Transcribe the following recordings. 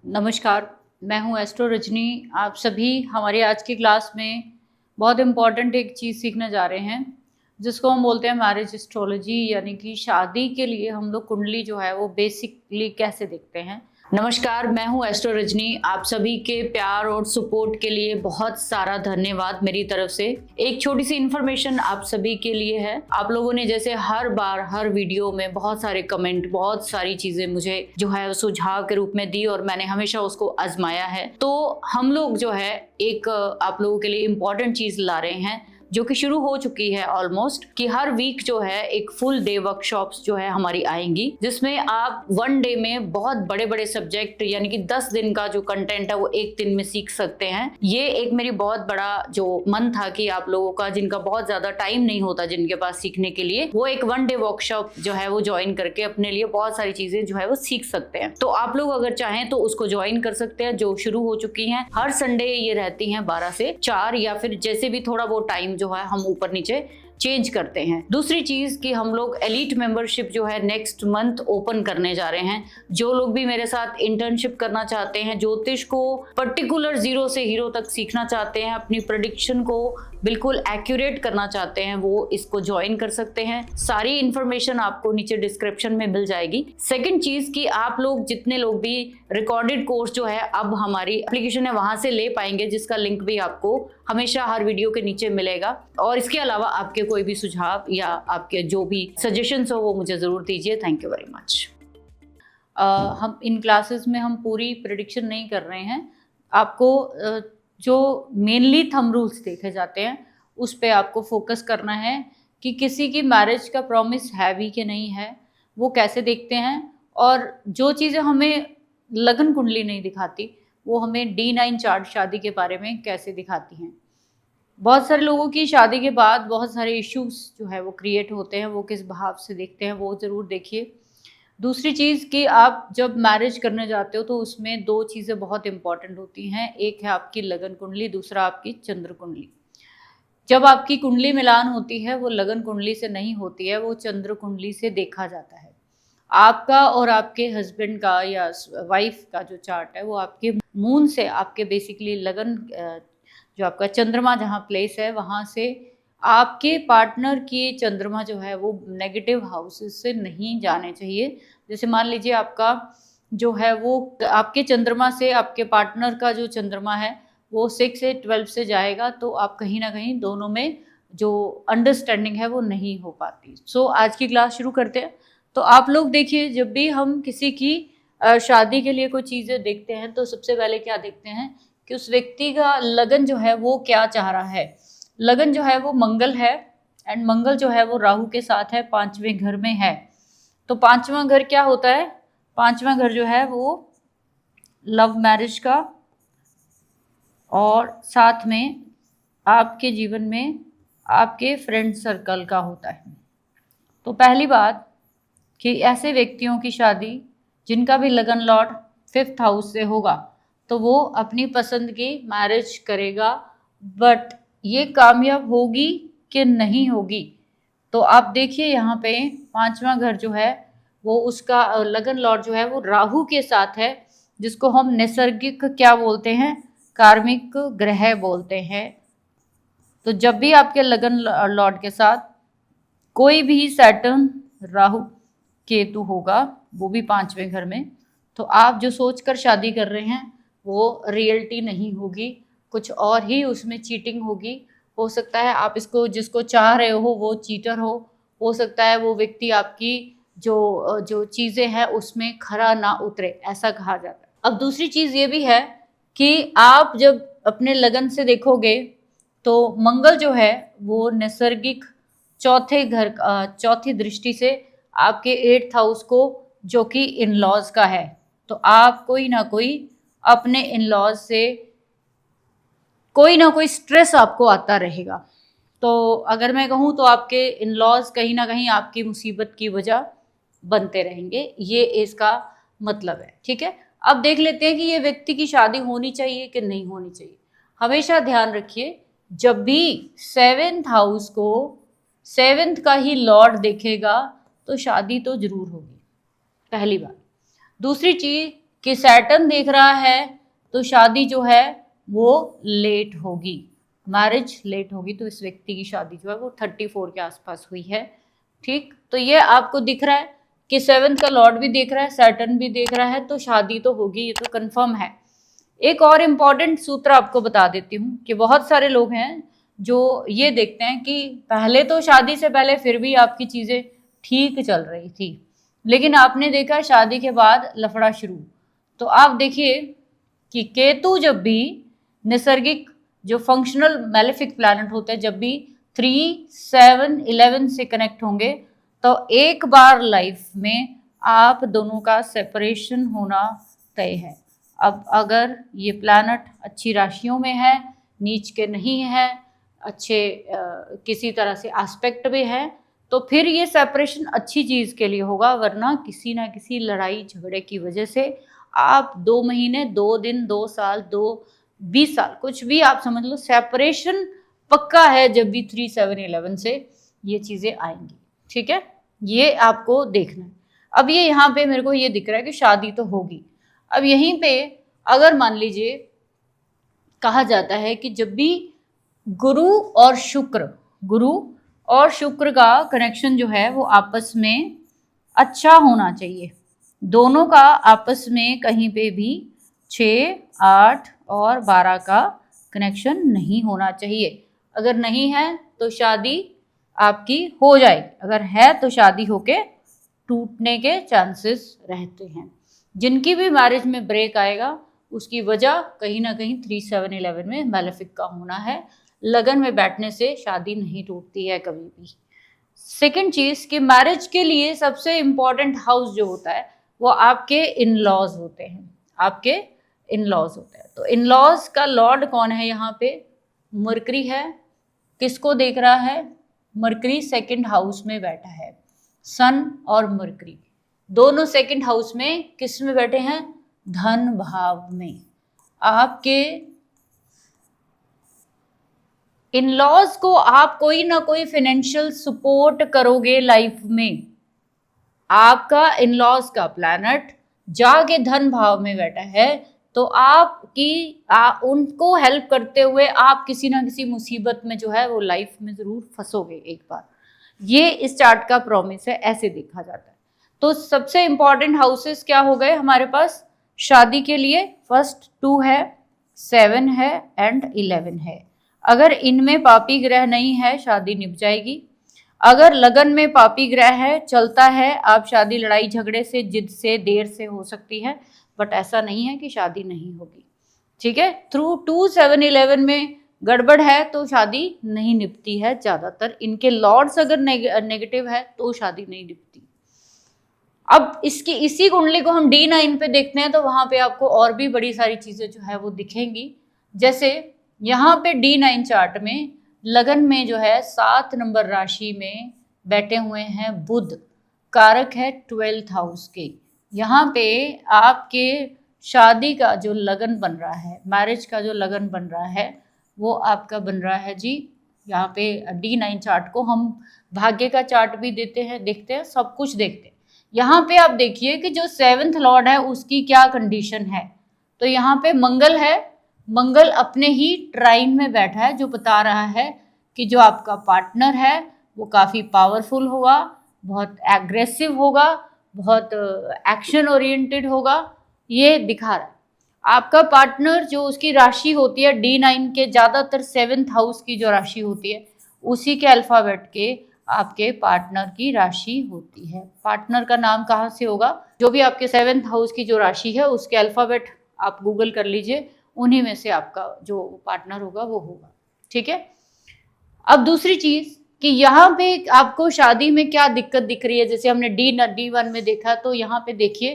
नमस्कार, मैं हूँ एस्ट्रो रजनी। आप सभी हमारी आज की क्लास में बहुत इम्पॉर्टेंट एक चीज़ सीखने जा रहे हैं, जिसको हम बोलते हैं मैरिज एस्ट्रोलॉजी, यानी कि शादी के लिए हम लोग कुंडली जो है वो बेसिकली कैसे देखते हैं। नमस्कार, मैं हूँ एस्ट्रो रजनी। आप सभी के प्यार और सपोर्ट के लिए बहुत सारा धन्यवाद मेरी तरफ से। एक छोटी सी इन्फॉर्मेशन आप सभी के लिए है। आप लोगों ने जैसे हर बार हर वीडियो में बहुत सारे कमेंट, बहुत सारी चीजें मुझे जो है सुझाव के रूप में दी और मैंने हमेशा उसको आजमाया है। तो हम लोग जो है एक आप लोगों के लिए इम्पोर्टेंट चीज ला रहे हैं, जो कि शुरू हो चुकी है ऑलमोस्ट, कि हर वीक जो है एक फुल डे वर्कशॉप्स जो है हमारी आएंगी, जिसमें आप वन डे में बहुत बड़े बड़े सब्जेक्ट यानी कि 10 दिन का जो कंटेंट है वो एक दिन में सीख सकते हैं। ये एक मेरी बहुत बड़ा जो मन था कि आप लोगों का जिनका बहुत ज्यादा टाइम नहीं होता जिनके पास सीखने के लिए, वो एक वन डे वर्कशॉप जो है वो ज्वाइन करके अपने लिए बहुत सारी चीजें जो है वो सीख सकते हैं। तो आप लोग अगर चाहें तो उसको ज्वाइन कर सकते हैं, जो शुरू हो चुकी है। हर संडे ये रहती है 12 से 4, या फिर जैसे भी थोड़ा वो टाइम जो है हम ऊपर नीचे चेंज करते हैं। दूसरी चीज कि हम लोग एलीट मेंबरशिप जो है नेक्स्ट मंथ ओपन करने जा रहे हैं। जो लोग भी मेरे साथ इंटर्नशिप करना चाहते हैं, ज्योतिष को पर्टिकुलर 0 से हीरो तक सीखना चाहते हैं, अपनी प्रेडिक्शन को बिल्कुल एक्यूरेट करना चाहते हैं, वो इसको ज्वाइन कर सकते हैं। सारी इंफॉर्मेशन आपको नीचे डिस्क्रिप्शन में मिल जाएगी। सेकंड चीज कि आप लोग जितने लोग भी रिकॉर्डेड कोर्स जो है अब हमारी एप्लीकेशन है वहां से ले पाएंगे, जिसका लिंक भी आपको हमेशा हर वीडियो के नीचे मिलेगा। और इसके अलावा आपके कोई भी सुझाव या आपके जो भी सजेशंस हो वो मुझे ज़रूर दीजिए। Thank you very much. हम इन क्लासेस में हम पूरी प्रेडिक्शन नहीं कर रहे हैं। आपको जो मेनली थंब रूल्स देखे जाते हैं उस पे आपको फोकस करना है कि किसी की मैरिज का प्रॉमिस है भी कि नहीं है, वो कैसे देखते हैं। और जो चीज़ें हमें लगन कुंडली नहीं दिखाती वो हमें D9 चार्ट शादी के बारे में कैसे दिखाती हैं। बहुत सारे लोगों की शादी के बाद बहुत सारे इश्यूज जो है वो क्रिएट होते हैं, वो किस भाव से देखते हैं वो ज़रूर देखिए। दूसरी चीज़ कि आप जब मैरिज करने जाते हो तो उसमें 2 चीज़ें बहुत इंपॉर्टेंट होती हैं। एक है आपकी लगन कुंडली, दूसरा आपकी चंद्र कुंडली। जब आपकी कुंडली मिलान होती है वो लगन कुंडली से नहीं होती है, वो चंद्र कुंडली से देखा जाता है। आपका और आपके हस्बैंड का या वाइफ का जो चार्ट है वो आपके मून से, आपके बेसिकली लगन जो आपका चंद्रमा जहाँ प्लेस है वहाँ से आपके पार्टनर की चंद्रमा जो है वो नेगेटिव हाउसेस से नहीं जाने चाहिए। जैसे मान लीजिए आपका जो है वो आपके चंद्रमा से आपके पार्टनर का जो चंद्रमा है वो 6 से 12 से जाएगा, तो आप कहीं ना कहीं दोनों में जो अंडरस्टैंडिंग है वो नहीं हो पाती। सो आज की क्लास शुरू करते हैं। तो आप लोग देखिए, जब भी हम किसी की शादी के लिए कोई चीज़ें देखते हैं तो सबसे पहले क्या देखते हैं कि उस व्यक्ति का लगन जो है वो क्या चाह रहा है। लगन जो है वो मंगल है, एंड मंगल जो है वो राहु के साथ है, 5वें घर में है। तो 5वां घर क्या होता है? 5वां घर जो है वो लव मैरिज का और साथ में आपके जीवन में आपके फ्रेंड सर्कल का होता है। तो पहली बात कि ऐसे व्यक्तियों की शादी जिनका भी लगन लॉर्ड 5th हाउस से होगा तो वो अपनी पसंद की मैरिज करेगा, बट ये कामयाब होगी कि नहीं होगी। तो आप देखिए यहाँ पे 5वां घर जो है वो उसका लगन लॉर्ड जो है वो राहु के साथ है, जिसको हम नैसर्गिक क्या बोलते हैं, कार्मिक ग्रह बोलते हैं। तो जब भी आपके लगन लॉर्ड के साथ कोई भी सैटर्न, राहु, केतु होगा, वो भी 5वें घर में, तो आप जो सोचकर शादी कर रहे हैं वो रियलिटी नहीं होगी, कुछ और ही उसमें चीटिंग होगी। हो सकता है आप इसको जिसको चाह रहे हो वो चीटर हो सकता है वो व्यक्ति आपकी जो जो चीज़ें हैं उसमें खरा ना उतरे, ऐसा कहा जाता है। अब दूसरी चीज़ ये भी है कि आप जब अपने लगन से देखोगे तो मंगल जो है वो नैसर्गिक चौथे घर चौथी दृष्टि से आपके 8th हाउस को, जो कि इन लॉज का है, तो आप कोई ना कोई अपने इन लॉज से कोई ना कोई स्ट्रेस आपको आता रहेगा। तो अगर मैं कहूँ तो आपके इन लॉज कहीं ना कहीं आपकी मुसीबत की वजह बनते रहेंगे, ये इसका मतलब है। ठीक है, अब देख लेते हैं कि ये व्यक्ति की शादी होनी चाहिए कि नहीं होनी चाहिए। हमेशा ध्यान रखिए, जब भी 7th हाउस को 7th का ही लॉर्ड देखेगा तो शादी तो जरूर होगी, पहली बात। दूसरी चीज कि सैटर्न देख रहा है तो शादी जो है वो लेट होगी, मैरिज लेट होगी। तो इस व्यक्ति की शादी जो है वो 34 के आसपास हुई है। ठीक, तो ये आपको दिख रहा है कि 7th का लॉर्ड भी देख रहा है, सैटर्न भी देख रहा है, तो शादी तो होगी, ये तो कंफर्म है। एक और इम्पॉर्टेंट सूत्र आपको बता देती हूँ कि बहुत सारे लोग हैं जो ये देखते हैं कि पहले तो शादी से पहले फिर भी आपकी चीज़ें ठीक चल रही थी, लेकिन आपने देखा शादी के बाद लफड़ा शुरू। तो आप देखिए कि केतु जब भी नैसर्गिक जो फंक्शनल मैलेफिक प्लैनेट होते हैं, जब भी 3, 7, 11 से कनेक्ट होंगे तो एक बार लाइफ में आप दोनों का सेपरेशन होना तय है। अब अगर ये प्लैनेट अच्छी राशियों में है, नीच के नहीं है, अच्छे किसी तरह से एस्पेक्ट में है, तो फिर ये सेपरेशन अच्छी चीज़ के लिए होगा, वरना किसी ना किसी लड़ाई झगड़े की वजह से आप 2 महीने, 2 दिन, 2 साल, 20 साल, कुछ भी आप समझ लो, सेपरेशन पक्का है जब भी 3, 7, 11 से ये चीज़ें आएंगी। ठीक है, ये आपको देखना है। अब ये यहाँ पे मेरे को ये दिख रहा है कि शादी तो होगी। अब यहीं पे अगर मान लीजिए कहा जाता है कि जब भी गुरु और शुक्र का कनेक्शन जो है वो आपस में अच्छा होना चाहिए, दोनों का आपस में कहीं पे भी 6, 8 और 12 का कनेक्शन नहीं होना चाहिए। अगर नहीं है तो शादी आपकी हो जाएगी, अगर है तो शादी होके टूटने के चांसेस रहते हैं। जिनकी भी मैरिज में ब्रेक आएगा उसकी वजह कहीं ना कहीं 3, 7, 11 में मैलेफिक का होना है। लगन में बैठने से शादी नहीं टूटती है कभी भी। सेकंड चीज़ कि मैरिज के लिए सबसे इम्पॉर्टेंट हाउस जो होता है वो आपके इन लॉज होते हैं, आपके इन लॉज होते हैं। तो इन लॉज का लॉर्ड कौन है यहाँ पे? मरकरी है। किसको देख रहा है? मरकरी 2nd हाउस में बैठा है। सन और मरकरी दोनों 2nd हाउस में किस में बैठे हैं? धन भाव में। आपके इन लॉज को आप कोई ना कोई फाइनेंशियल सपोर्ट करोगे लाइफ में। आपका इन लॉज का प्लैनेट जाके धन भाव में बैठा है तो उनको हेल्प करते हुए आप किसी ना किसी मुसीबत में जो है वो लाइफ में जरूर फंसोगे एक बार। ये इस चार्ट का प्रॉमिस है, ऐसे देखा जाता है। तो सबसे इंपॉर्टेंट हाउसेस क्या हो गए हमारे पास शादी के लिए? फर्स्ट 2 है, 7 है एंड 11 है। अगर इनमें पापी ग्रह नहीं है शादी निभ जाएगी। अगर लगन में पापी ग्रह है, चलता है, आप शादी लड़ाई झगड़े से, जिद से, देर से हो सकती है, बट ऐसा नहीं है कि शादी नहीं होगी। ठीक है, थ्रू 2, 7, 11 में गड़बड़ है तो शादी नहीं निभती है ज़्यादातर। इनके लॉर्ड्स अगर नेगेटिव है तो शादी नहीं निभती। अब इसी कुंडली को हम D9 पे देखते हैं तो वहाँ पे आपको और भी बड़ी सारी चीज़ें जो है वो दिखेंगी। जैसे यहाँ पे D9 चार्ट में लगन में जो है 7 नंबर राशि में बैठे हुए हैं बुध, कारक है 12th हाउस के। यहाँ पे आपके शादी का जो लगन बन रहा है, मैरिज का जो लगन बन रहा है वो आपका बन रहा है जी। यहाँ पे D9 चार्ट को हम भाग्य का चार्ट भी देते हैं, देखते हैं, सब कुछ देखते हैं। यहाँ पे आप देखिए कि जो 7th लॉर्ड है उसकी क्या कंडीशन है। तो यहाँ पे मंगल है, मंगल अपने ही ट्राइन में बैठा है, जो बता रहा है कि जो आपका पार्टनर है वो काफ़ी पावरफुल होगा, बहुत एग्रेसिव होगा, बहुत एक्शन ओरिएंटेड होगा, ये दिखा रहा है। आपका पार्टनर जो उसकी राशि होती है D9 के, ज़्यादातर 7th हाउस की जो राशि होती है उसी के अल्फ़ाबेट के आपके पार्टनर की राशि होती है। पार्टनर का नाम कहाँ से होगा? जो भी आपके 7th हाउस की जो राशि है उसके अल्फ़ाबेट आप गूगल कर लीजिए, उन्हीं में से आपका जो पार्टनर होगा वो होगा। ठीक है, अब दूसरी चीज़ कि यहाँ पे आपको शादी में क्या दिक्कत दिख रही है। जैसे हमने D1 में देखा, तो यहाँ पे देखिए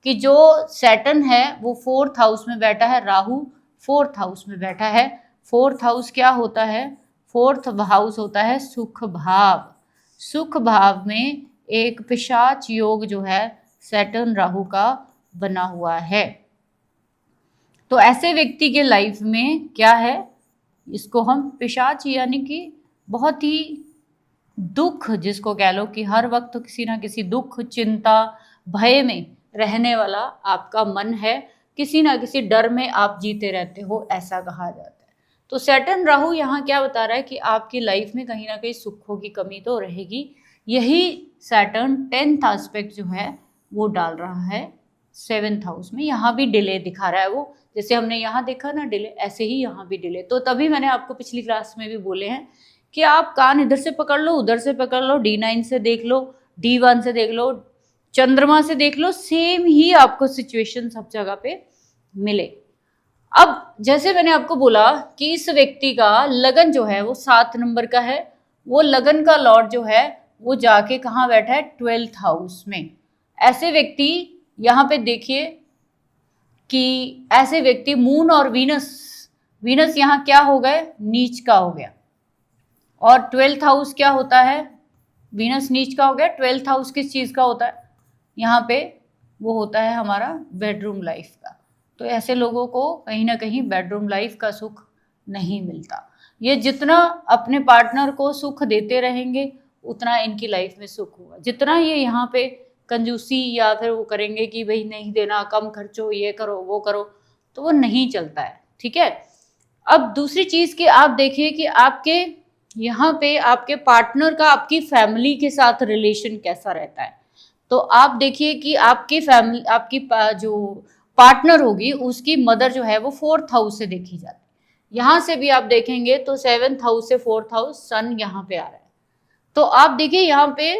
कि जो सैटर्न है वो 4th हाउस में बैठा है, राहु 4th हाउस में बैठा है। 4th हाउस क्या होता है? 4th हाउस होता है सुख भाव। सुख भाव में एक पिशाच योग जो है सैटर्न राहु का बना हुआ है। तो ऐसे व्यक्ति के लाइफ में क्या है, इसको हम पिशाच यानी कि बहुत ही दुख, जिसको कह लो कि हर वक्त किसी ना किसी दुख, चिंता, भय में रहने वाला आपका मन है, किसी ना किसी डर में आप जीते रहते हो, ऐसा कहा जाता है। तो सैटर्न राहु यहाँ क्या बता रहा है कि आपकी लाइफ में कहीं ना कहीं सुखों की कमी तो रहेगी। यही सैटर्न 10th एस्पेक्ट जो है वो डाल रहा है 7th हाउस में। यहाँ भी डिले दिखा रहा है वो, जैसे हमने यहाँ देखा ना डिले, ऐसे ही यहाँ भी डिले। तो तभी मैंने आपको पिछली क्लास में भी बोले हैं कि आप कान इधर से पकड़ लो, उधर से पकड़ लो, D9 से देख लो, D1 से देख लो, चंद्रमा से देख लो, सेम ही आपको सिचुएशन सब जगह पे मिले। अब जैसे मैंने आपको बोला कि इस व्यक्ति का लगन जो है वो 7 नंबर का है, वो लगन का लॉर्ड जो है वो जाके कहाँ बैठा है, 12th हाउस में। ऐसे व्यक्ति यहाँ पे देखिए कि ऐसे व्यक्ति मून और वीनस यहाँ क्या हो गए, नीच का हो गया। और 12th हाउस क्या होता है, वीनस नीच का हो गया। 12th हाउस किस चीज़ का होता है, यहाँ पे वो होता है हमारा बेडरूम लाइफ का। तो ऐसे लोगों को कहीं ना कहीं बेडरूम लाइफ का सुख नहीं मिलता। ये जितना अपने पार्टनर को सुख देते रहेंगे उतना इनकी लाइफ में सुख होगा। जितना ये यहाँ पे कंजूसी या फिर वो करेंगे कि भाई नहीं देना, कम खर्चो, ये करो वो करो, तो वो नहीं चलता है। ठीक है। अब दूसरी चीज़ कि आप देखिए कि आपके यहाँ पे आपके पार्टनर का आपकी फैमिली के साथ रिलेशन कैसा रहता है। तो आप देखिए कि आपकी फैमिली, आपकी जो पार्टनर होगी उसकी मदर जो है वो 4th हाउस से देखी जाती है। यहाँ से भी आप देखेंगे तो 7th हाउस से 4th हाउस, सन यहाँ पे आ रहा है। तो आप देखिए यहाँ पे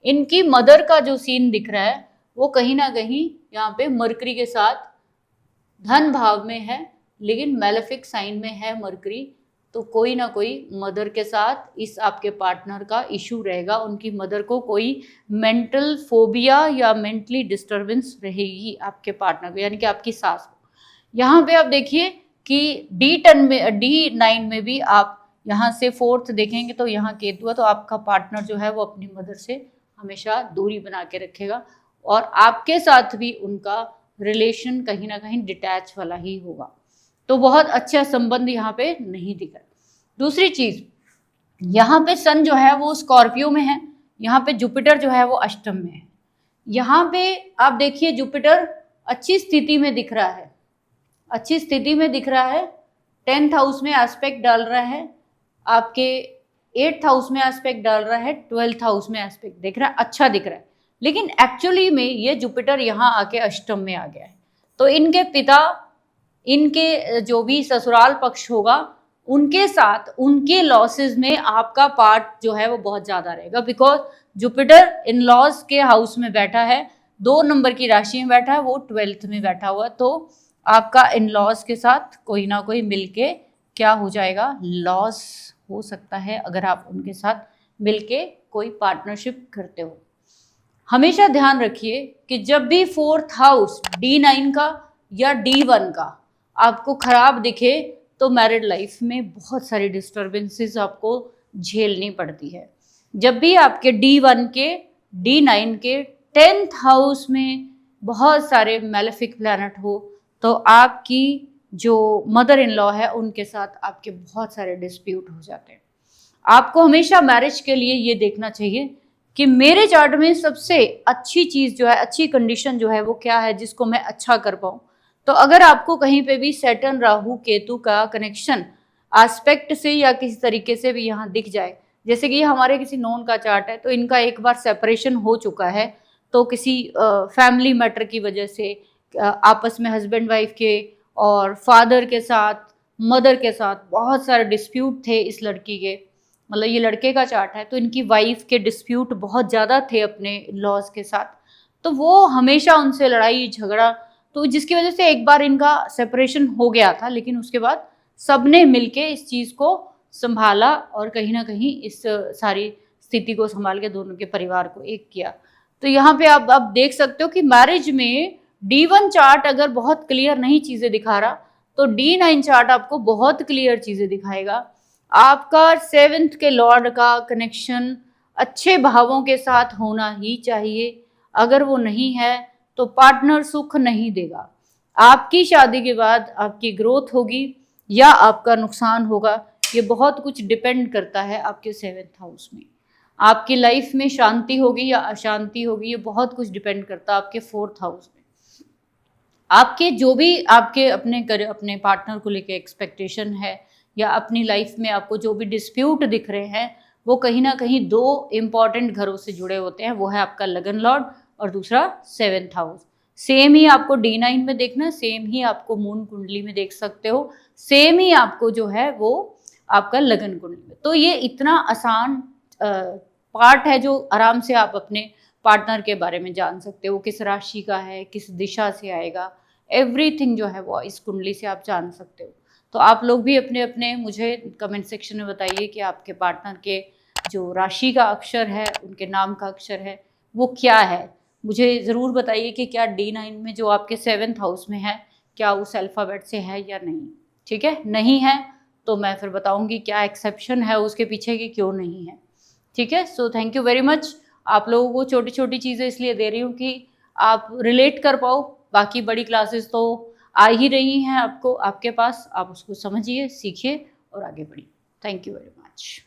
इनकी मदर का जो सीन दिख रहा है वो कहीं ना कहीं यहाँ पे मरकरी के साथ धन भाव में है, लेकिन मैलेफिक साइन में है मरकरी। तो कोई ना कोई मदर के साथ इस आपके पार्टनर का इशू रहेगा। उनकी मदर को कोई मेंटल फोबिया या मेंटली डिस्टर्बेंस रहेगी आपके पार्टनर को, यानी कि आपकी सास को। यहाँ पे आप देखिए कि D9 में भी आप यहाँ से 4th देखेंगे तो यहाँ केतु है। तो आपका पार्टनर जो है वो अपनी मदर से हमेशा दूरी बना के रखेगा और आपके साथ भी उनका रिलेशन कहीं ना कहीं डिटैच वाला ही होगा। तो बहुत अच्छा संबंध यहाँ पे नहीं दिख रहा। दूसरी चीज, यहाँ पे सन जो है वो स्कॉर्पियो में है, यहाँ पे जुपिटर जो है वो अष्टम में है। यहाँ पे आप देखिए जुपिटर अच्छी स्थिति में दिख रहा है, अच्छी स्थिति में दिख रहा है। 10th हाउस में एस्पेक्ट डाल रहा है, आपके 8th हाउस में एस्पेक्ट डाल रहा है, 12th हाउस में एस्पेक्ट दिख रहा है, अच्छा दिख रहा है। लेकिन एक्चुअली में ये जुपिटर यहाँ आके अष्टम में आ गया है। तो इनके पिता, इनके जो भी ससुराल पक्ष होगा उनके साथ उनके लॉसेस में आपका पार्ट जो है वो बहुत ज़्यादा रहेगा। बिकॉज जुपिटर इन लॉज के हाउस में बैठा है, 2 नंबर की राशि में बैठा है, वो 12th में बैठा हुआ। तो आपका इन लॉज के साथ कोई ना कोई मिलके क्या हो जाएगा, लॉस हो सकता है अगर आप उनके साथ मिलके कोई पार्टनरशिप करते हो। हमेशा ध्यान रखिए कि जब भी 4th हाउस D9 का या D1 का आपको खराब दिखे तो मैरिड लाइफ में बहुत सारी डिस्टर्बेंसेस आपको झेलनी पड़ती है। जब भी आपके D1 के D9 के 10th हाउस में बहुत सारे मैलेफिक प्लैनेट हो तो आपकी जो मदर इन लॉ है उनके साथ आपके बहुत सारे डिस्प्यूट हो जाते हैं। आपको हमेशा मैरिज के लिए ये देखना चाहिए कि मेरे चार्ट में सबसे अच्छी चीज़ जो है, अच्छी कंडीशन जो है वो क्या है जिसको मैं अच्छा कर पाऊँ। तो अगर आपको कहीं पे भी सैटर्न राहु केतु का कनेक्शन एस्पेक्ट से या किसी तरीके से भी यहाँ दिख जाए, जैसे कि ये हमारे किसी नॉन का चार्ट है तो इनका एक बार सेपरेशन हो चुका है, तो किसी फैमिली मैटर की वजह से आपस में हस्बैंड वाइफ के और फादर के साथ, मदर के साथ बहुत सारे डिस्प्यूट थे इस लड़की के, मतलब ये लड़के का चार्ट है तो इनकी वाइफ के डिस्प्यूट बहुत ज़्यादा थे अपने लॉज के साथ। तो वो हमेशा उनसे लड़ाई झगड़ा, तो जिसकी वजह से एक बार इनका सेपरेशन हो गया था, लेकिन उसके बाद सबने मिलके इस चीज़ को संभाला और कहीं ना कहीं इस सारी स्थिति को संभाल के दोनों के परिवार को एक किया। तो यहाँ पे आप देख सकते हो कि मैरिज में D1 चार्ट अगर बहुत क्लियर नहीं चीज़ें दिखा रहा तो D9 चार्ट आपको बहुत क्लियर चीज़ें दिखाएगा। आपका 7th के लॉर्ड का कनेक्शन अच्छे भावों के साथ होना ही चाहिए। अगर वो नहीं है तो पार्टनर सुख नहीं देगा। आपकी शादी के बाद आपकी ग्रोथ होगी या आपका नुकसान होगा, ये बहुत कुछ डिपेंड करता है आपके 7th हाउस में। आपकी लाइफ में शांति होगी या अशांति होगी, ये बहुत कुछ डिपेंड करता है आपके 4th हाउस में। आपके जो भी आपके अपने पार्टनर को लेके एक्सपेक्टेशन है, या अपनी लाइफ में आपको जो भी डिस्प्यूट दिख रहे हैं, वो कहीं ना कहीं दो इम्पॉर्टेंट घरों से जुड़े होते हैं। वो है आपका लगन लॉर्ड और दूसरा 7th हाउस। सेम ही आपको D9 में देखना, सेम ही आपको मून कुंडली में देख सकते हो, सेम ही आपको जो है वो आपका लगन कुंडली में। तो ये इतना आसान पार्ट है जो आराम से आप अपने पार्टनर के बारे में जान सकते हो, किस राशि का है, किस दिशा से आएगा, एवरीथिंग जो है वो इस कुंडली से आप जान सकते हो। तो आप लोग भी अपने अपने मुझे कमेंट सेक्शन में बताइए कि आपके पार्टनर के जो राशि का अक्षर है, उनके नाम का अक्षर है, वो क्या है। मुझे ज़रूर बताइए कि क्या D9 में जो आपके 7th हाउस में है, क्या उस अल्फ़ाबेट से है या नहीं। ठीक है, नहीं है तो मैं फिर बताऊंगी क्या एक्सेप्शन है उसके पीछे कि क्यों नहीं है। ठीक है, so thank you very much. आप लोगों को छोटी छोटी चीज़ें इसलिए दे रही हूँ कि आप रिलेट कर पाओ। बाकी बड़ी क्लासेस तो आ ही रही हैं आपको, आपके पास, आप उसको समझिए, सीखिए और आगे बढ़िए। Thank you very much.